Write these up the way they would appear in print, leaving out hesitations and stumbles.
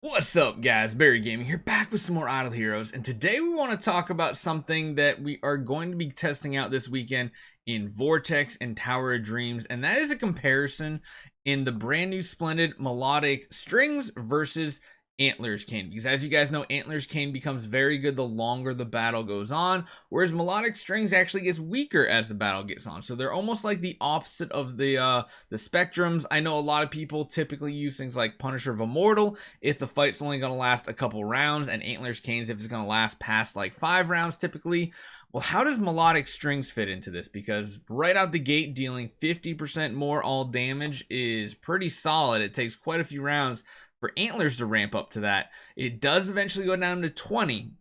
What's up, guys? Barry Gaming here, back with some more Idle Heroes, and today we want to talk about something that we are going to be testing out this weekend in Vortex and Tower of Dreams, and that is a comparison in the brand new Splendid Melodic Strings versus Antlers cane, because as you guys know, Antlers cane becomes very good the longer the battle goes on, whereas Melodic Strings actually gets weaker as the battle gets on. So they're almost like the opposite of the spectrums. I know a lot of people typically use things like Punisher of Immortal if the fight's only going to last a couple rounds, and Antlers canes if it's going to last past like 5 rounds typically. Well, how does Melodic Strings fit into this? Because right out the gate, dealing 50% more all damage is pretty solid. It takes quite a few rounds for Antlers to ramp up to that. It does eventually go down to 20,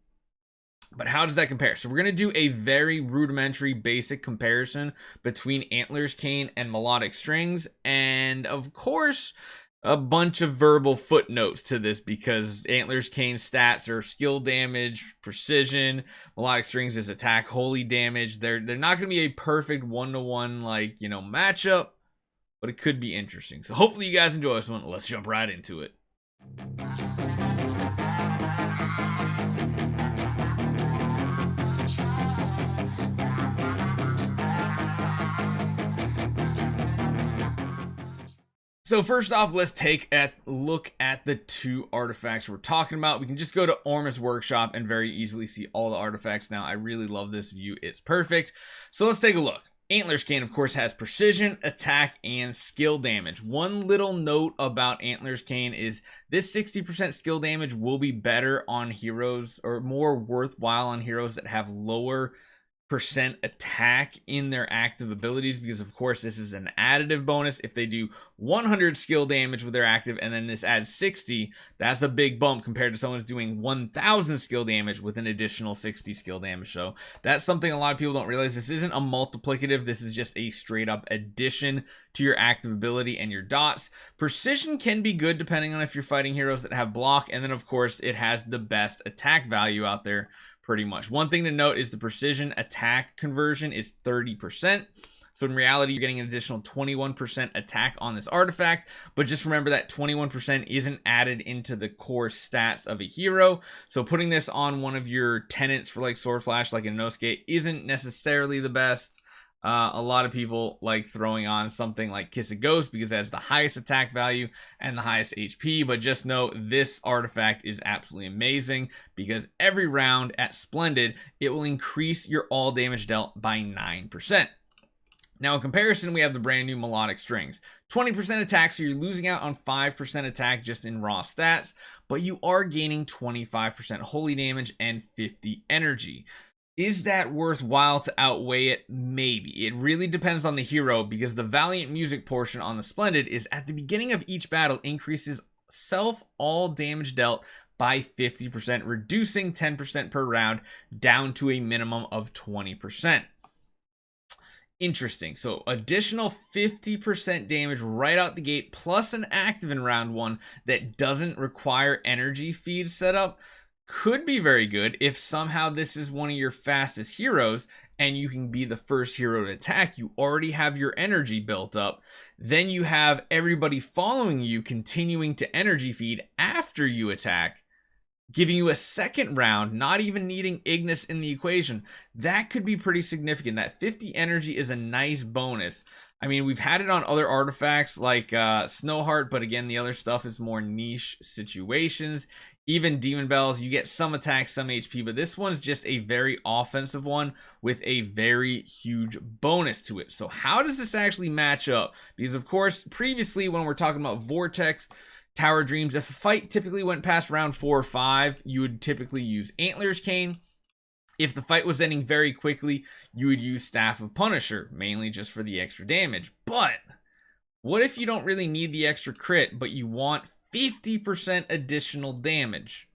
but how does that compare? So we're going to do a very rudimentary basic comparison between Antlers cane and Melodic Strings, and of course a bunch of verbal footnotes to this, because Antlers cane stats are skill damage, precision. Melodic Strings is attack holy damage. They're not going to be a perfect one-to-one matchup, but it could be interesting. So hopefully you guys enjoy this one. Let's jump right into it. So first off, let's take a look at the two artifacts we're talking about. We can just go to Ormus Workshop and very easily see all the artifacts now. I really love this view. It's perfect. So let's take a look. Antlers cane, of course, has precision, attack, and skill damage. One little note about Antlers cane is this 60% skill damage will be better on heroes, or more worthwhile on heroes that have lower percent attack in their active abilities, because of course this is an additive bonus. If they do 100 skill damage with their active and then this adds 60, that's a big bump compared to someone who's doing 1000 skill damage with an additional 60 skill damage. So that's something a lot of people don't realize. This isn't a multiplicative, this is just a straight up addition to your active ability and your dots. Precision can be good depending on if you're fighting heroes that have block, and then of course it has the best attack value out there pretty much. One thing to note is the precision attack conversion is 30%. So in reality, you're getting an additional 21% attack on this artifact, but just remember that 21% isn't added into the core stats of a hero. So putting this on one of your tenants for like Sword Flash, like in Inosuke, isn't necessarily the best. A lot of people like throwing on something like Kiss a Ghost because it has the highest attack value and the highest HP, but just know this artifact is absolutely amazing because every round at Splendid, it will increase your all damage dealt by 9%. Now in comparison, we have the brand new Melodic Strings. 20% attack, so you're losing out on 5% attack just in raw stats, but you are gaining 25% holy damage and 50 energy. Is that worthwhile to outweigh it? Maybe. It really depends on the hero, because the Valiant Music portion on the Splendid is at the beginning of each battle increases self all damage dealt by 50%, reducing 10% per round down to a minimum of 20%. Interesting. So additional 50% damage right out the gate, plus an active in round 1 that doesn't require energy feed setup, could be very good if somehow this is one of your fastest heroes and you can be the first hero to attack. You already have your energy built up, then you have everybody following you continuing to energy feed after you attack, giving you a second round, not even needing Ignis in the equation. That could be pretty significant. That 50 energy is a nice bonus. I mean, we've had it on other artifacts like Snowheart, but again, the other stuff is more niche situations. Even Demon Bells, you get some attack, some HP, but this one's just a very offensive one with a very huge bonus to it. So how does this actually match up? Because of course, previously when we're talking about Vortex, Tower Dreams, if a fight typically went past round 4 or 5, you would typically use Antlers cane. If the fight was ending very quickly, you would use Staff of Punisher, mainly just for the extra damage. But what if you don't really need the extra crit, but you want 50% additional damage?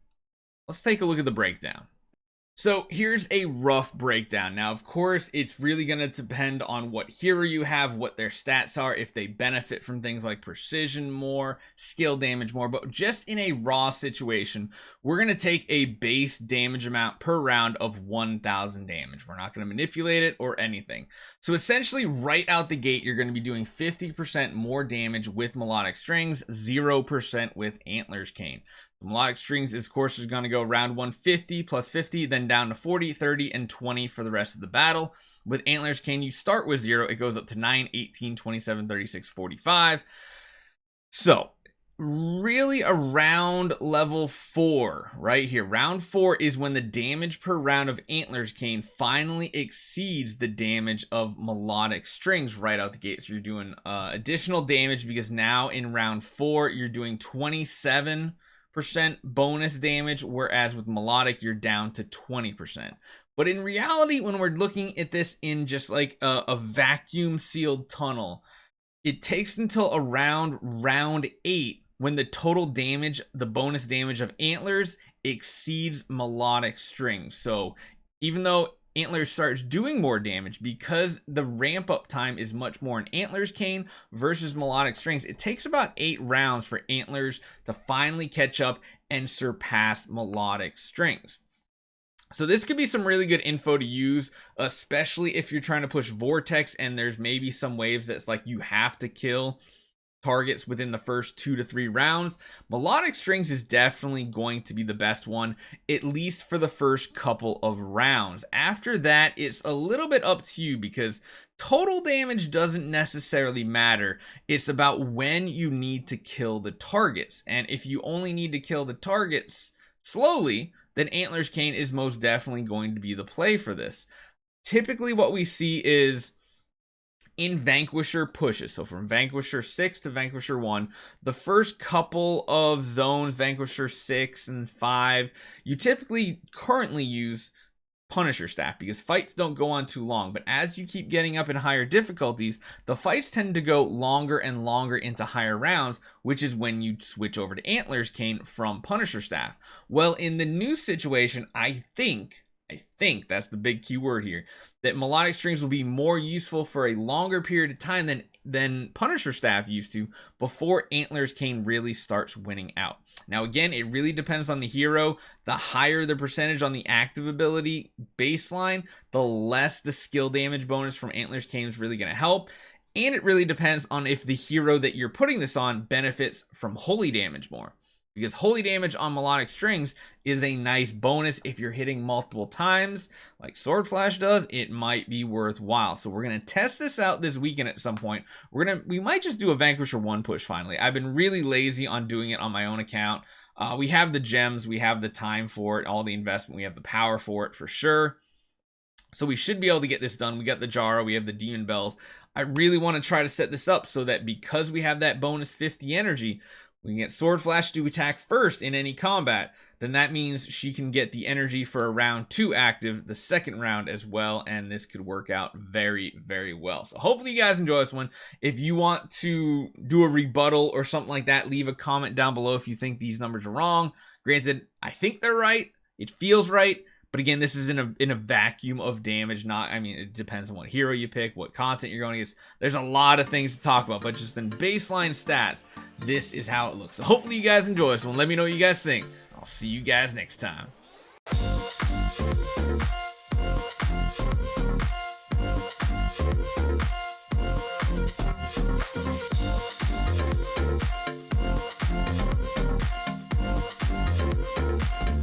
Let's take a look at the breakdown. So here's a rough breakdown. Now, of course, it's really going to depend on what hero you have, what their stats are, if they benefit from things like precision more, skill damage more. But just in a raw situation, we're going to take a base damage amount per round of 1,000 damage. We're not going to manipulate it or anything. So essentially, right out the gate, you're going to be doing 50% more damage with Melodic Strings, 0% with Antlers Cane. Melodic Strings, of course, is going to go round 150 plus 50, then down to 40, 30, and 20 for the rest of the battle. With Antlers Cane, you start with 0. It goes up to 9, 18, 27, 36, 45. So, really around level 4, right here. Round 4 is when the damage per round of Antlers Cane finally exceeds the damage of Melodic Strings right out the gate. So you're doing additional damage because now in round 4, you're doing 27% bonus damage, whereas with Melodic you're down to 20%. But in reality, when we're looking at this in just like a vacuum sealed tunnel, it takes until around round 8 when the total damage, the bonus damage of Antlers, exceeds Melodic Strings. So even though Antlers starts doing more damage, because the ramp up time is much more in Antlers Cane versus Melodic Strings, it takes about 8 rounds for Antlers to finally catch up and surpass Melodic Strings. So this could be some really good info to use, especially if you're trying to push Vortex and there's maybe some waves that's like you have to kill targets within the first 2 to 3 rounds. Melodic Strings is definitely going to be the best one, at least for the first couple of rounds. After that, it's a little bit up to you because total damage doesn't necessarily matter. It's about when you need to kill the targets. And if you only need to kill the targets slowly, then Antlers Cane is most definitely going to be the play for this. Typically what we see is in Vanquisher pushes, so from Vanquisher 6 to Vanquisher 1, the first couple of zones, Vanquisher 6 and 5, you typically currently use Punisher Staff because fights don't go on too long. But as you keep getting up in higher difficulties, the fights tend to go longer and longer into higher rounds, which is when you switch over to Antlers Cane from Punisher Staff. Well, in the new situation, I think that's the big key word here, that Melodic Strings will be more useful for a longer period of time than Punisher Staff used to before Antlers Cane really starts winning out. Now again, it really depends on the hero. The higher the percentage on the active ability baseline, the less the skill damage bonus from Antlers Cane is really going to help. And it really depends on if the hero that you're putting this on benefits from holy damage more. Because holy damage on Melodic Strings is a nice bonus. If you're hitting multiple times, like Sword Flash does, it might be worthwhile. So we're going to test this out this weekend at some point. We might just do a Vanquisher 1 push finally. I've been really lazy on doing it on my own account. We have the gems, we have the time for it, all the investment, we have the power for it for sure. So we should be able to get this done. We got the Jara, we have the Demon Bells. I really want to try to set this up so that because we have that bonus 50 energy, we can get Sword Flash to attack first in any combat. Then that means she can get the energy for a round 2 active the second round as well. And this could work out very, very well. So hopefully you guys enjoy this one. If you want to do a rebuttal or something like that, leave a comment down below if you think these numbers are wrong. Granted, I think they're right. It feels right. But again, this is in a vacuum of damage. It depends on what hero you pick, what content you're going against. There's a lot of things to talk about, but just in baseline stats, this is how it looks. So hopefully you guys enjoy this one. Let me know what you guys think. I'll see you guys next time.